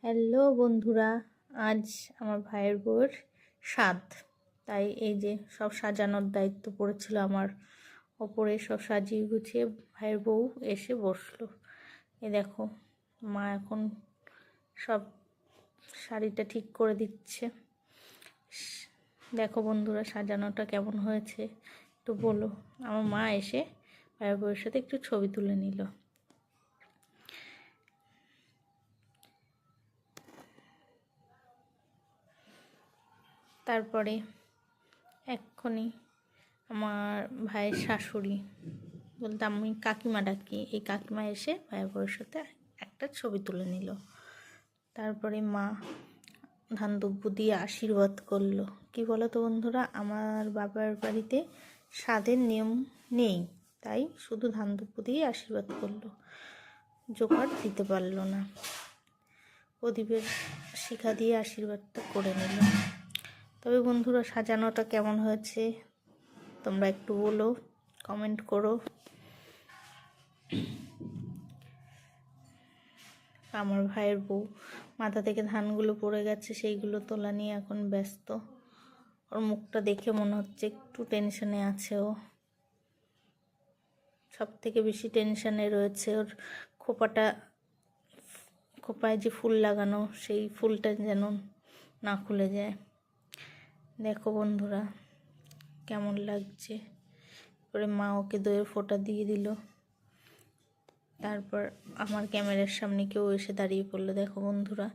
Hello বন্ধুরা, আজ আমার ভাইয়ের বউয়ের সাধ, তাই এই যে সব সাজানোর দায়িত্ব পড়েছিল আমার ওপরে। সব সাজিয়ে গুছিয়ে ভাইয়ের বউ এসে বসলো। এই দেখো, মা এখন সব শাড়িটা ঠিক করে দিচ্ছে। দেখো বন্ধুরা, সাজানোটা কেমন হয়েছে একটু বলো। আমার মা এসে ভাইয়ের বউয়ের সাথে একটু ছবি তুলে নিল। তারপরে এক্ষুনি আমার ভাইয়ের শাশুড়ি, বলতে আমি কাকিমা ডাকি, এই কাকিমা এসে ভাইয়ের বউয়ের সাথে একটা ছবি তুলে নিল। তারপরে মা ধান দুব্বু দিয়ে আশীর্বাদ করলো। কি বলো তো বন্ধুরা, আমার বাবার বাড়িতে সাধের নিয়ম নেই, তাই শুধু ধান দুব্বু দিয়ে আশীর্বাদ করলো, জোগাড় দিতে পারলো না। প্রদীপের শিখা দিয়ে আশীর্বাদটা করে নিল। তবে বন্ধুরা, সাজানোটা কেমন হয়েছে তোমরা একটু বলো, কমেন্ট করো। আমার ভাইয়ের বউ মাথা থেকে ধানগুলো পড়ে গেছে, সেইগুলো তোলা নিয়ে এখন ব্যস্ত। ওর মুখটা দেখে মনে হচ্ছে একটু টেনশনে আছে। ও সব থেকে বেশি টেনশনে রয়েছে। ওর খোপায় যে ফুল লাগানো, সেই ফুলটা যেন না খুলে যায়। দেখো বন্ধুরা কেমন লাগছে। পরে মা ওকে দইয়ের ফোঁটা দিয়ে দিল। তারপর আমার ক্যামেরার সামনে কেউ এসে দাঁড়িয়ে পড়লো। দেখো বন্ধুরা,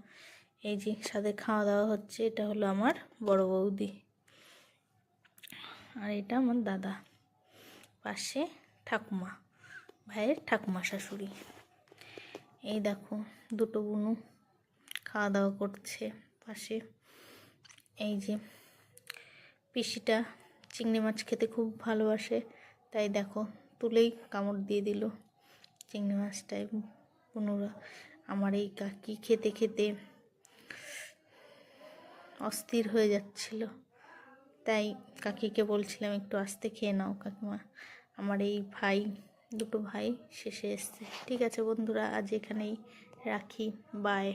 এই যে সাথে খাওয়া দাওয়া হচ্ছে, এটা হলো আমার বড় বৌদি, আর এটা আমার দাদা, পাশে ঠাকুমা, ভাইয়ের ঠাকুমা শাশুড়ি। এই দেখো দুটো বুনু খাওয়া দাওয়া করছে পাশে। এই যে পিসিটা চিংড়ি মাছ খেতে খুব ভালোবাসে, তাই দেখো তুলেই কামড় দিয়ে দিল চিংড়ি মাছটায়। বুনুরা, আমার এই কাকি খেতে খেতে অস্থির হয়ে যাচ্ছিল, তাই কাকিকে বলছিলাম একটু আস্তে খেয়ে নাও কাকিমা। আমার এই দুটো ভাই শেষে এসছে। ঠিক আছে বন্ধুরা, আজ এখানেই রাখি, বাই।